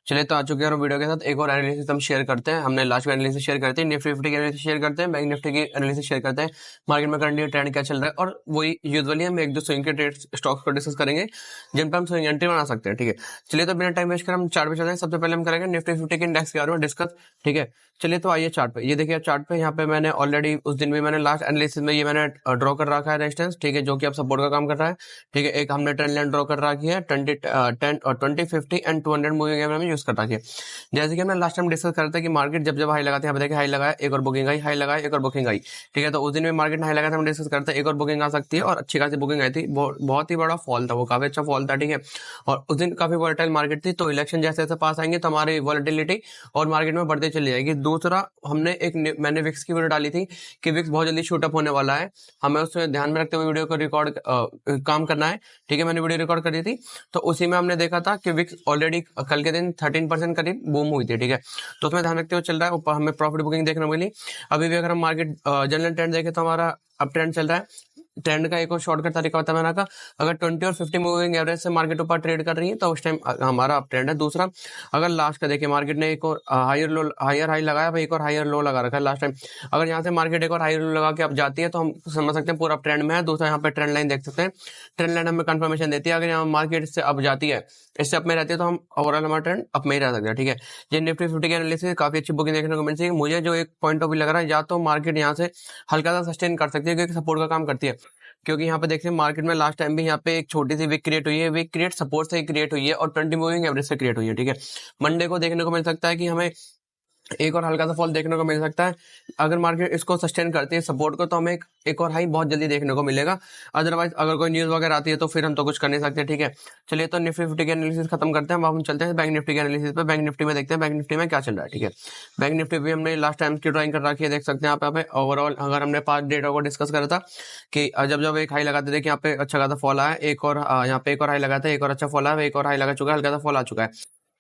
चलिए तो आ चुके हैं और वीडियो के साथ एक और एनालिसिस हम शेयर करते हैं। हमने लास्ट में एनालिसिस शेयर करते हैं, निफ्टी 50 की एनालिसिस शेयर करते हैं, बैंक निफ्टी की एनालिसिस शेयर करते हैं, मार्केट में करंटली ट्रेंड क्या चल रहा है। और वही यूजुअली हम एक दो स्विंग के ट्रेड स्टॉक्स को डिस्कस करेंगे जिन पर हम स्विंग एंट्री बना सकते हैं। ठीक है, चलिए तो बिना टाइम वेस्ट कर हम चार्ट पे चलते हैं। सबसे पहले हम करेंगे निफ्टी 50 के इंडेक्स के बारे में डिस्कस। ठीक है, चलिए तो आइए चार्ट पे। ये देखिए चार्ट पे, यहाँ पे मैंने ऑलरेडी उस दिन भी मैंने लास्ट एनालिसिस में ये मैंने ड्रॉ कर रखा है रेजिस्टेंस। ठीक है, जो कि अब सपोर्ट का काम कर रहा है। ठीक है, एक हमने ट्रेंड लाइन ड्रॉ कर रखी है 10 और 20 50 एंड 200 मूविंग एवरेज में यूज कर रखी है। जैसे कि हमने लास्ट टाइम डिस्कस करते हैं कि मार्केट जब जब हाई लगाते हैं, यहाँ पे देखिए हाई लगाया, एक और बुकिंग आई, हाई लगाया, एक और बुकिंग आई। ठीक है, तो उस दिन में मार्केट हाई लगा था, हम डिस्कस करते हैं एक और बुकिंग आ सकती है, और अच्छी खासी बुकिंग आई थी। बहुत ही बड़ा फॉल था, वो काफी अच्छा फॉल था। ठीक है, और उस दिन काफी वॉलेटाइल मार्केट थी, तो इलेक्शन जैसे जैसे पास आएंगे तो हमारी वॉलेटिलिटी और मार्केट में बढ़ते चली जाएगी। दूसरा, मैंने विक्स की वीडियो डाली थी कि विक्स बहुत जल्दी शूट अप होने वाला है, हमें उसमें ध्यान में रखते हुए वीडियो को रिकॉर्ड काम करना है। ठीक है, मैंने वीडियो रिकॉर्ड करी थी, तो उसी में हमने देखा था कि विक्स ऑलरेडी कल के दिन 13% करीब बूम हुई थी। ठीक है, तो उसमें ध्यान रखते हुए चल रहा है, ऊपर हमें प्रॉफिट बुकिंग देखने को मिली। अभी भी अगर हम मार्केट जनरल ट्रेंड देखें तो हमारा अप ट्रेंड चल रहा है। ट्रेंड का एक और शॉर्टकट तरीका होता है मैंने कहा, अगर 20 और 50 मूविंग एवरेज से मार्केट ऊपर ट्रेड कर रही है तो उस टाइम हमारा अप ट्रेंड है। दूसरा, अगर लास्ट का देखिए मार्केट ने एक और हायर हाई लगाया, भाई एक और हायर लो लगा रखा है लास्ट टाइम। अगर यहाँ से मार्केट एक और हायर लो लगा के अब जाती है तो हम समझ सकते हैं पूरा ट्रेंड में है। दूसरा, यहाँ पे ट्रेंड लाइन देख सकते हैं, ट्रेंड लाइन हमें कंफर्मेशन देती है। अगर यहाँ मार्केट से अब जाती है, इससे अप में रहती है, तो हम ओवरऑल हमारा ट्रेंड अप में ही रह सकते हैं। ठीक है, ये निफ्टी 50 के एनालिसिस काफी अच्छी बुकिंग देखने को मिलती है। मुझे जो एक पॉइंट ऑफ व्यू लग रहा है, या तो मार्केट यहाँ से हल्का सा सस्टेन कर सकती है क्योंकि सपोर्ट का काम करती है। क्योंकि यहाँ पे देखिए मार्केट में लास्ट टाइम भी यहाँ पे एक छोटी सी विक क्रिएट हुई है, विक क्रिएट सपोर्ट से ही क्रिएट हुई है और 20 मूविंग एवरेज से क्रिएट हुई है। ठीक है, मंडे को देखने को मिल सकता है कि हमें एक और हल्का सा फॉल देखने को मिल सकता है। अगर मार्केट इसको सस्टेन करती है सपोर्ट को, तो हमें एक और हाई बहुत जल्दी देखने को मिलेगा। अदरवाइज अगर कोई न्यूज वगैरह आती है तो फिर हम तो कुछ कर नहीं सकते। ठीक है, चलिए तो निफ्टी 50 के एनालिसिस खत्म करते हैं। अब हम चलते हैं बैंक निफ्टी के एनालिसिस पे। बैंक निफ्टी में देखते हैं बैंक निफ्टी में क्या चल रहा है। ठीक है, बैंक निफ्टी भी हमने लास्ट टाइम की ड्राइंग कर रखी है, देख सकते हैं यहाँ पे ओवरऑल। अगर हमने 5 डेटा को डिस्कस करा था कि जब जब एक हाई लगाते देखिए यहाँ पे अच्छा खासा फॉल आया, एक और यहाँ पे एक और हाई लगाता है, एक और अच्छा फॉल आया, एक और हाई लगा चुका है, हल्का सा फॉल आ चुका है।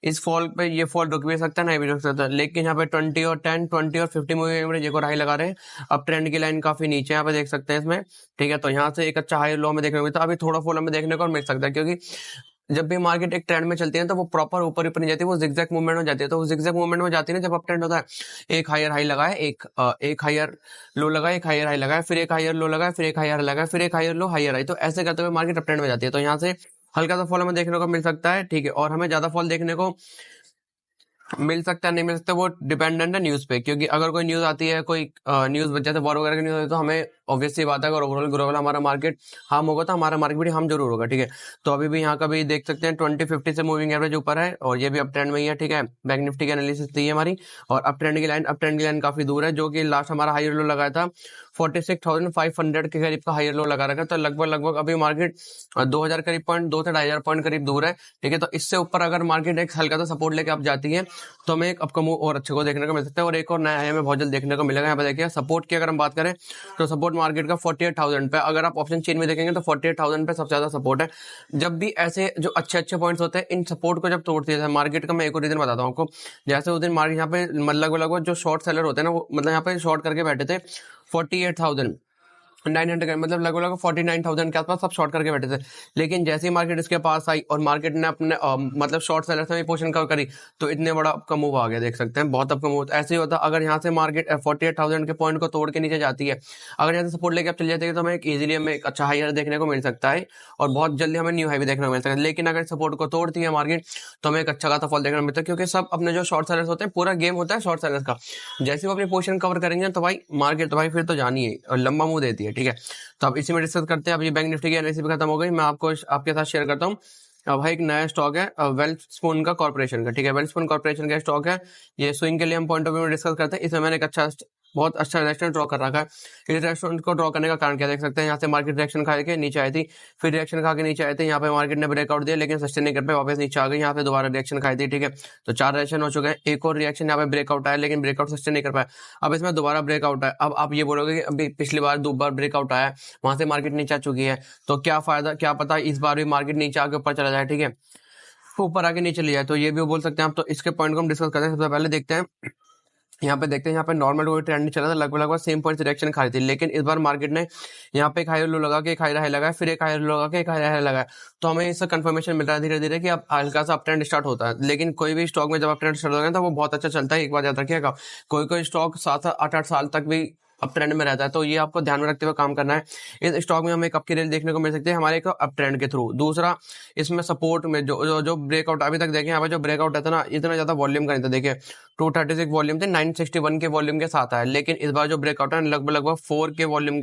इस फॉल पे ये फॉल रुक भी सकता है, नहीं भी रुक सकता, लेकिन यहाँ पे 20 और 50 मूविंग एवरेज एक और हाई लगा रहे हैं। अब ट्रेंड की लाइन काफी नीचे यहाँ पे देख सकते हैं इसमें। ठीक है, तो यहाँ से एक अच्छा हाई लो में देखने को मिलता है। अभी थोड़ा फॉल हमें देखने को मिल सकता है, क्योंकि जब भी मार्केट एक ट्रेंड में चलती है तो वो प्रॉपर ऊपर ऊपर नहीं जाती, वो जिगजैग मूवमेंट में जाती है। तो वो जिगजैग मूवमेंट में जाती है ना, जब अप ट्रेंड होता है, एक हायर हाई लगाए, एक हायर लो लगाए, एक हायर हाई लगाए, फिर एक हायर लो लगाए, फिर एक हायर लगाए, फिर एक हायर लो, हायर हाई, तो ऐसे करते हुए मार्केट अप ट्रेंड में जाती है। तो यहाँ से हल्का सा फॉल हमें देखने को मिल सकता है। ठीक है, और हमें ज्यादा फॉल देखने को मिल सकता है, नहीं मिल सकता, वो डिपेंडेंट है न्यूज पे। क्योंकि अगर कोई न्यूज आती है, कोई न्यूज जैसे वॉर वगैरह की न्यूज आती है, तो हमें ऑब्वियसली बात है अगर ओवरऑल ग्लोबल हमारा मार्केट हार्म होगा तो हमारा मार्केट भी हार्म जरूर होगा। ठीक है, तो अभी भी यहाँ का भी देख सकते हैं 20-50 से मूविंग एवरेज ऊपर है और ये भी अप ट्रेंड में ही है। ठीक है, बैंक निफ्टी की एनालिसिस थी हमारी, और अप ट्रेंड की लाइन काफी दूर है, जो कि लास्ट हमारा हायर लो लगाया था 46,500 के करीब का हायर लो लगा रखा है। तो लगभग अभी मार्केट 2000 करीब पॉइंट, 2 से 2500 पॉइंट करीब दूर है। ठीक है, तो इससे ऊपर अगर मार्केट एक हल्का सा सपोर्ट लेके आप जाती है तो हमें एक आपका मूव और अच्छे को देखने को मिल सकता है, और एक और नया हाई हमें बहुत जल्द देखने को मिलेगा। यहाँ पे देखिए सपोर्ट की अगर हम बात करें तो सपोर्ट मार्केट का 48,000 पे, अगर आप ऑप्शन चेन में देखेंगे तो 48,000 पे सबसे ज्यादा सपोर्ट है। जब भी ऐसे जो अच्छे अच्छे पॉइंट्स होते हैं, इन सपोर्ट को जब तोड़ती है मार्केट का, मैं एक और रीजन बताता हूँ आपको। जैसे उस दिन मार्केट यहाँ पे लगभग जो शॉर्ट सेलर होते हैं ना, वो मतलब यहाँ पे शॉर्ट करके बैठे थे 48,900, मतलब लगभग 49,000 के आसपास सब शॉर्ट करके बैठे थे। लेकिन जैसे ही मार्केट इसके पास आई और मार्केट ने अपने मतलब शॉर्ट सेलर से पोजीशन कवर करी, तो इतने बड़ा आपका मूव आ गया, देख सकते हैं बहुत आपका मूव। ऐसे ही होता अगर यहाँ से मार्केट 48,000 के पॉइंट को तोड़ के नीचे जाती है, अगर यहाँ से सपोर्ट लेके आप चल जाते हैं, तो हमें एक इजीली हमें एक अच्छा हायर देखने को मिल सकता है और बहुत जल्दी हमें न्यू हाई भी देखने को मिल सकता है। लेकिन अगर सपोर्ट को तोड़ती है मार्केट, तो हमें एक अच्छा खासा फॉल देखने को मिलता है, क्योंकि सब अपने जो शॉर्ट सेलर्स होते हैं, पूरा गेम होता है शॉर्ट सेलर्स का। जैसे वो अपनी पोजीशन कवर करेंगे तो भाई मार्केट तो भाई फिर तो जानिए और लंबा मुंह देती है। ठीक है, तो अब इसी में डिस्कस करते हैं। अब ये बैंक निफ्टी की एनालिसिस भी खत्म हो गई, मैं आपको आपके साथ शेयर करता हूँ। अब भाई एक नया स्टॉक है वेल्सस्पून का कॉर्पोरेशन का। ठीक है, वेल्सस्पून कॉर्पोरेशन का स्टॉक है, ये स्विंग के लिए हम पॉइंट ऑफ व्यू में डिस्कस करते हैं। इसमें मैंने एक बहुत अच्छा रेस्टोरेंट ड्रॉ कर रखा है। इस रेस्टोरेंट को ड्रॉ करने का कारण क्या देख सकते हैं, यहाँ से मार्केट रिएक्शन खा के नीचे आई थी, फिर रिएक्शन खा के नीचे आए थे, यहाँ पे मार्केट ने ब्रेकआउट दिया लेकिन सस्टेन नहीं कर पाए, वापस नीचे आ गई, यहाँ पे दोबारा रिएक्शन खाई थी। ठीक है, तो 4 रिएक्शन हो चुके हैं, एक और रिएक्शन यहाँ पे ब्रेकआउट आया लेकिन ब्रेकआउट सस्टेन नहीं कर पाया, अब इसमें दोबारा ब्रेकआउट आया। अब आप ये बोलोगे कि अभी पिछली बार 2 बार ब्रेकआउट आया, वहां से मार्केट नीचे आ चुकी है, तो क्या फायदा, क्या पता इस बार भी मार्केट नीचे आके ऊपर चला जाए। ठीक है, ऊपर आके नीचे ले जाए, तो ये भी बोल सकते हैं आप। तो इसके पॉइंट को हम डिस्कस करते हैं। सबसे पहले देखते हैं यहाँ पे देखते हैं, यहाँ पे नॉर्मल कोई ट्रेंड नहीं चला था, लगभग लगभग सेम पॉइंट डायरेक्शन खा रही थी, लेकिन इस बार मार्केट ने यहाँ पे एक हाई लो लगा के एक हाई हाई लगाया, फिर एक हाई लो लगा के एक हाई हाई लगाया। तो हमें इससे कंफर्मेशन मिल रहा है धीरे धीरे कि अब हल्का सा अप ट्रेंड स्टार्ट होता है। लेकिन कोई भी स्टॉक में जब अप ट्रेंड स्टार्ट होता है तो वो बहुत अच्छा चलता है, एक बार याद रखिएगा। कोई कोई स्टॉक 7-8 साल तक भी अप ट्रेंड में रहता है, तो ये आपको ध्यान में रखते हुए काम करना है। इस स्टॉक में हमें एक अप की रेंज देखने को मिल सकती है हमारे एक अप ट्रेंड के थ्रू। दूसरा, इसमें सपोर्ट में जो ब्रेकआउट अभी तक देखें, यहाँ पे जो ब्रेकआउट है ना, इतना ज्यादा वॉल्यूम का नहीं था। देखिए 236 वॉल्यूम थे, 961 के वॉल्यूम के साथ आया, लेकिन इस बार जो ब्रेकआउट है लगभग लगभग 4 के वॉल्यूम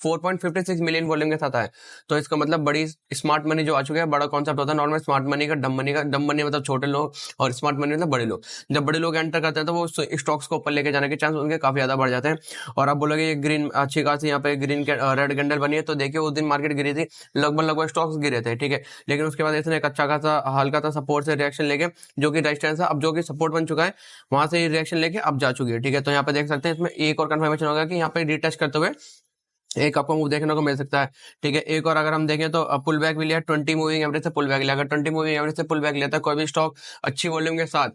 4.56 मिलियन वॉल्यूम के साथ आया। तो इसका मतलब बड़ी स्मार्ट मनी जो आ चुका है, बड़ा कॉन्सेप्ट होता है नॉर्मल स्मार्ट मनी का, डम मनी मतलब छोटे लोग और स्मार्ट मनी मतलब बड़े लोग। जब बड़े लोग एंटर करते हैं तो वो स्टॉक्स को ऊपर लेके जाने के चांस उनके काफी ज्यादा बढ़ जाते हैं। और आप बोलोगे ये ग्रीन अच्छी खासी यहाँ पे ग्रीन रेड कैंडल बनी है, तो देखिए उस दिन मार्केट गिरी थी, लगभग लगभग स्टॉक्स गिरे थे, ठीक है। लेकिन उसके बाद इसने एक अच्छा खासा हल्का सा सपोर्ट से रिएक्शन लेके, जो कि रेजिस्टेंस है, अब जो कि सपोर्ट बन चुका है, वहां से रिएक्शन लेके अब जा चुकी है, ठीक है। तो यहाँ पे देख सकते हैं इसमें एक और कंफर्मेशन होगा कि यहाँ पे रिटेस्ट करते हुए एक आपको मूव देखने को मिल सकता है, ठीक है। एक और अगर हम देखें तो पुल बैक भी लिया, 20 मूविंग एवरेज से पुल बैक लिया। अगर 20 मूविंग एवरेज से पुल बैक लेता है कोई भी स्टॉक अच्छी वॉल्यूम के साथ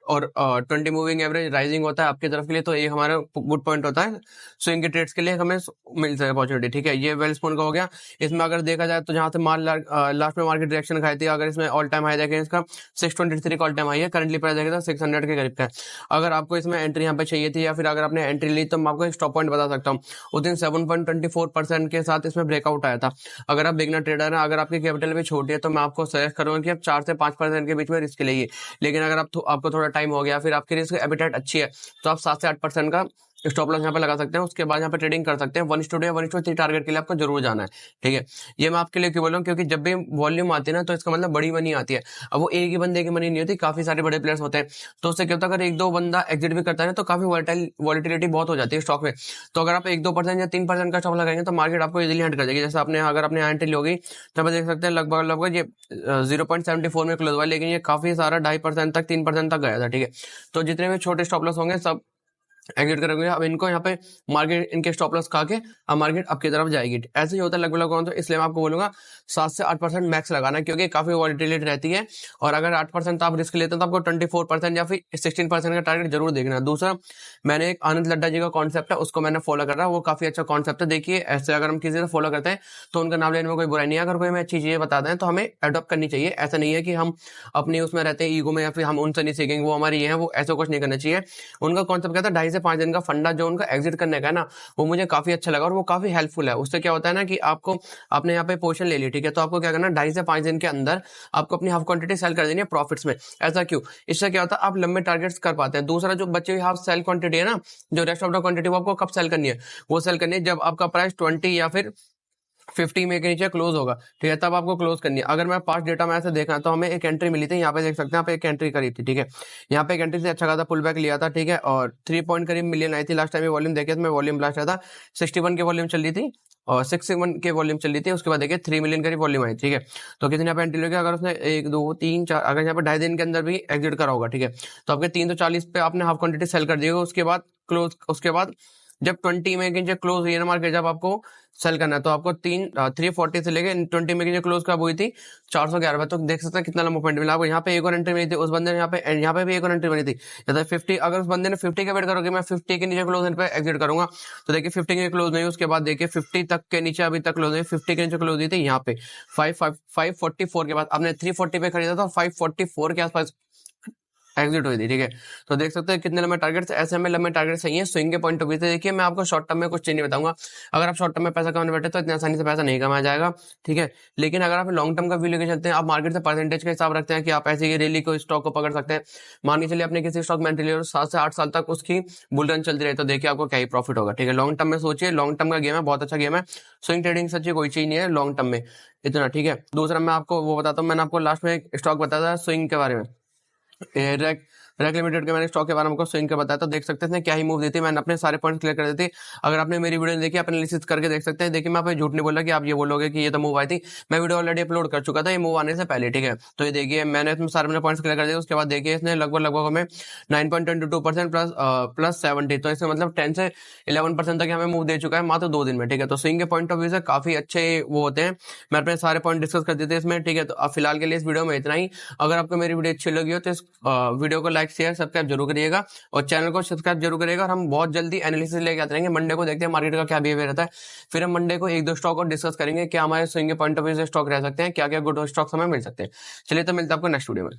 और 20 मूविंग एवरेज राइजिंग होता है आपकी तरफ के लिए, तो ये हमारा गुड पॉइंट होता है स्विंग के ट्रेड्स के लिए, हमें मिल सके अपॉर्चुनिटी, ठीक है। ये वेलस्पोन का हो गया। इसमें अगर देखा जाए तो जहां से माल लास्ट में मार्केट रिएक्शन खाई थी, अगर इसमें ऑल टाइम हाई देखें इसका 623 का ऑल टाइम हाई है, करंटली प्राइस देखें तो 600 के करीब का है। अगर आपको इसमें एंट्री यहाँ पे चाहिए थी या फिर अगर आपने एंट्री ली, तो मैं आपको स्टॉप पॉइंट बता सकता हूँ। उस दिन 7.24% के साथ इसमें ब्रेकआउट आया था। अगर आप बिगनर ट्रेडर हैं, अगर आपकी कैपिटल भी छोटी है, तो मैं आपको सजेस्ट करूंगा कि आप 4 से 5% के बीच में रिस्क लीजिए। लेकिन अगर आपको थोड़ा टाइम हो गया, फिर आपकी रिस्क एपिटाइट अच्छी है, तो आप 7 से 8% का स्टॉप लॉस यहाँ पे लगा सकते हैं। उसके बाद यहाँ पे ट्रेडिंग कर सकते हैं 1:2 या 1:3 टारगेट के लिए आपको जरूर जाना है, ठीक है। ये मैं आपके लिए क्यों बोल रहा हूँ, क्योंकि जब भी वॉल्यूम आती है ना, तो इसका मतलब बड़ी मनी आती है। अब वो एक ही बंदे की मनी नहीं होती, काफी सारे बड़े प्लेयर्स होते हैं। तो उससे क्या होता है, अगर एक दो बंदा एग्जिट भी करता है ना, तो काफी वॉलिटिलिटी बहुत हो जाती है स्टॉक में। तो अगर आप 1-2% या 3% का स्टॉप लगाएंगे, तो मार्केट आपको इजिली हैंड कर देगी। जैसे आपने अगर अपने एंट्री होगी, तो आप देख सकते हैं लगभग लगभग ये 0.74 में क्लोज हुआ, लेकिन ये काफी सारा 2.5% तक 3% तक गया था, ठीक है। तो जितने भी छोटे स्टॉप लॉस होंगे सब एग्जिट करेंगे। अब इनको यहाँ पे मार्केट इनके स्टॉप लॉस खा के अब मार्केट आपकी तरफ जाएगी। ऐसे ही होता है लगभग लगभग। तो इसलिए मैं आपको बोलूंगा 7 से 8% मैक्स लगाना, क्योंकि काफी वॉलिटिलिटी रहती है। और अगर 8% आप रिस्क लेते हैं, तो आपको 24% या फिर 16% का टारगेट जरूर देखना है। दूसरा, मैंने एक आनंद लड्डा जी का कॉन्सेप्ट है, उसको मैंने फॉलो कर रहा है, वो काफी अच्छा कॉन्सेप्ट है। देखिए ऐसे अगर हम किसी से फॉलो करते हैं तो उनका नाम लेने में कोई बुराई नहीं है। अगर कोई हमें अच्छी चीजें बताते हैं तो हमें अडॉप्ट करनी चाहिए। ऐसा नहीं है कि हम अपनी उसमें रहते हैं ईगो में या फिर हम उनसे नहीं सीखेंगे, वो हमारी ये है, वो ऐसा कुछ नहीं करना चाहिए। उनका कॉन्सेप्ट क्या था, 2.5 से 5 दिन का फंडा जो उनका एग्जिट करने का है ना, वो मुझे काफी अच्छा लगा और वो काफी हेल्पफुल है। उससे क्या होता है ना कि आपने यहाँ पे पोजीशन ले ली, ठीक है। तो आपको क्या करना है, 2.5 से 5 दिन के अंदर आपको अपनी हाफ क्वांटिटी सेल कर देनी है प्रॉफिट्स में। ऐसा क्यों? इससे क्या होता है, आप लंबे टारगेट्स कर पाते हैं। दूसरा, जो बचे हुई हाफ सेल क्वांटिटी है ना, जो रेस्ट ऑफ द क्वांटिटी, वो आपको कब सेल करनी है? वो सेल करनी है जब आपका प्राइस 20 या फिर 50 में के नीचे क्लोज होगा, ठीक है, तब आपको क्लोज करनी है। अगर मैं पास्ट डेटा में ऐसे देखा तो हमें एक एंट्री मिली थी, यहाँ पे देख सकते हैं, यहाँ पे एक एंट्री करी थी, ठीक है। यहाँ पे एक एंट्री से अच्छा खासा पुल बैक लिया था, ठीक है। और 3 पॉइंट करीब मिलियन आई थी लास्ट टाइम। वॉल्यूम देखे तो मैं वॉल्यूम लास्ट आया था 61 के वॉल्यूम चल रही थी और 61 के वॉल्यूम चल रही थी। उसके बाद देखिए 3 मिलियन करीब वॉल्यूम आई, ठीक है। तो कितने यहाँ पे एंट्री लगे, अगर उसने 1 2 3 4, अगर यहाँ पे 2.5 दिन के अंदर भी एग्जिट करा होगा, ठीक है, तो आपके 340 पे आपने हाफ क्वांटिटी सेल कर दी होगी। उसके बाद क्लोज, उसके बाद जब 20 में के नीचे क्लोज हुई है ना मार्केट, जब आपको सेल करना है, तो आपको 340 से लेके 20 में के नीचे क्लोज कब हुई थी, 411। तो देख सकते हैं कितना लंबा पॉइंट मिला आपको। यहाँ पे एक और एंट्री मिली थी उस बंदे ने, यहाँ पे भी एक और एंट्री बनी थी। जैसे 50, अगर उस बंदे ने 50 का वेट करोगे, मैं 50 के नीचे क्लोज होने पे एग्जिट करूंगा, तो देखिए 50 के क्लोज नहीं, उसके बाद देखिए 50 तक के नीचे अभी तक क्लोज नहीं, 50 के नीचे क्लोज हुई थी यहाँ पे 544 के बाद आपने 340 पे खरीदा था, 544 के आसपास एग्जिट हुई थी, ठीक है। तो देख सकते हैं कितने लंबे टारगेट्स, ऐसे में लंबे टारगेट सही है स्विंग के पॉइंट ऑफ व्यू से। देखिए मैं आपको शॉर्ट टर्म में कुछ चीज नहीं बताऊंगा। अगर आप शॉर्ट टर्म में पैसा कमाने बैठे तो इतनी आसानी से पैसा नहीं कमाया जाएगा, ठीक है। लेकिन अगर आप लॉन्ग टर्म का व्यू लेके चलते हैं, आप मार्केट से परसेंटेज का हिसाब रखते हैं कि आप ऐसे ही रैली को स्टॉक को पकड़ सकते हैं। मान के चलिए आपने किसी स्टॉक में एंट्री लिया और 7 से 8 साल तक उसकी बुल रन चलती रही, तो देखिए आपको क्या ही प्रॉफिट होगा, ठीक है। लॉन्ग टर्म में सोचिए, लॉन्ग टर्म का गेम है, बहुत अच्छा गेम है। स्विंग ट्रेडिंग सच्ची कोई चीज नहीं है लॉन्ग टर्म में, इतना, ठीक है। दूसरा मैं आपको वो बताता हूँ, मैंने आपको लास्ट में एक स्टॉक बताया था स्विंग के बारे में, रैक लिमिटेड के मैंने स्टॉक के बारे में स्विंग का बताया, तो देख सकते हैं क्या ही मूव देती है। मैंने अपने सारे पॉइंट्स क्लियर कर देते। अगर आपने मेरी वीडियो देखी, आप एनालिसिस करके देख सकते हैं। देखिए मैं आपको झूठ नहीं बोला कि आप ये बोलोगे कि ये तो मूव आई थी, मैं वीडियो ऑलरेडी अपलोड कर चुका था ये मूव आने से पहले, ठीक है। तो ये देखिए मैंने इसमें सारे अपने पॉइंट्स क्लियर कर दिए। उसके बाद देखिए इसने लगभग हमें 9.22% प्लस 70, तो इसमें मतलब 10 से 11% तक हमें मूव दे चुका है मात्र 2 दिन में, ठीक है। तो स्विंग के पॉइंट ऑफ व्यू से काफी अच्छे वो होते हैं। मैं अपने सारे पॉइंट डिस्कस कर देते हैं इसमें, ठीक है। तो अब फिलहाल के लिए इस वीडियो में इतना ही। अगर आपको मेरी वीडियो अच्छी लगी हो तो इस वीडियो को लाइक लाइक शेयर सब्सक्राइब जरूर करिएगा और चैनल को सब्सक्राइब जरूर करिएगा। और हम बहुत जल्दी एनालिसिस लेके आते रहेंगे। मंडे को देखते हैं मार्केट का क्या बिहेवियर रहता है, फिर हम मंडे को एक दो स्टॉक और डिस्कस करेंगे, क्या हमारे स्विंग के पॉइंट ऑफ व्यू से स्टॉक रह सकते हैं, क्या क्या गुड स्टॉक्स हमें मिल सकते हैं। चलिए तो मिलता है आपको नेक्स्ट वीडियो में।